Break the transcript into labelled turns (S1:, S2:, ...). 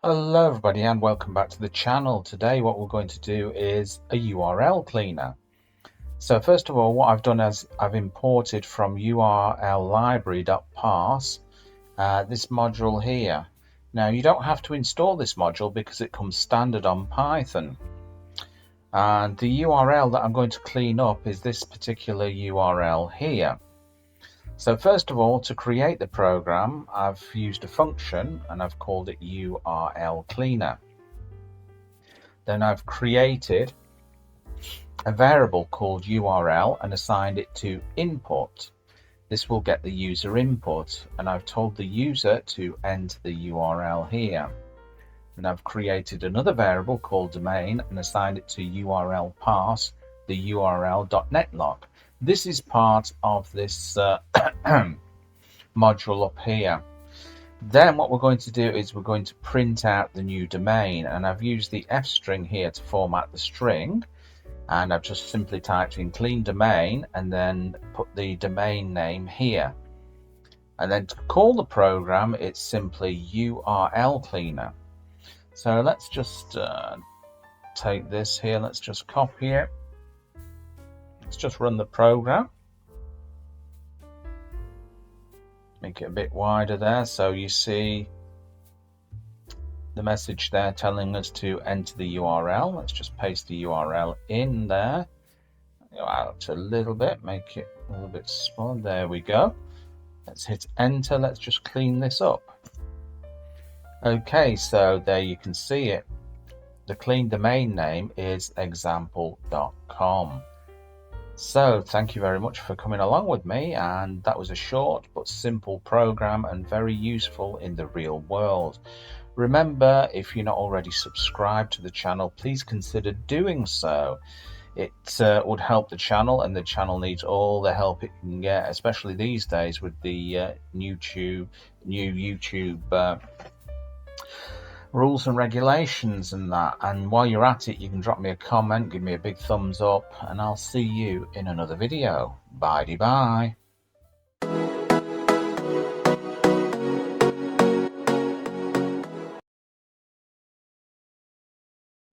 S1: Hello everybody and welcome back to the channel. Today what we're going to do is a URL cleaner. So first of all, what I've done is I've imported from urllib.parse this module here. Now you don't have to install this module because it comes standard on Python. And the URL that I'm going to clean up is this particular URL here. So first of all, to create the program, I've used a function and I've called it URL cleaner. Then I've created a variable called URL and assigned it to input. This will get the user input, and I've told the user to enter the URL here. And I've created another variable called domain and assigned it to urll.parse, the url.netlog. This is part of this module up here. Then what we're going to do is we're going to print out the new domain, and I've used the f string here to format the string, and I've just simply typed in clean domain and then put the domain name here. And then to call the program, it's simply URL cleaner. So let's just take this here, let's just copy it. Let's just run the program. Make it a bit wider there so you see the message there telling us to enter the URL. Let's just paste the URL in there. Go out a little bit, make it a little bit smaller. There we go. Let's hit enter. Let's just clean this up. Okay, so there you can see it. The clean domain name is example.com. So thank you very much for coming along with me, and that was a short but simple program and very useful in the real world. Remember, if you're not already subscribed to the channel, please consider doing so. It would help the channel, and the channel needs all the help it can get, especially these days with the new YouTube rules and regulations and that. And while you're at it, you can drop me a comment, give me a big thumbs up, and I'll see you in another video. Bye bye.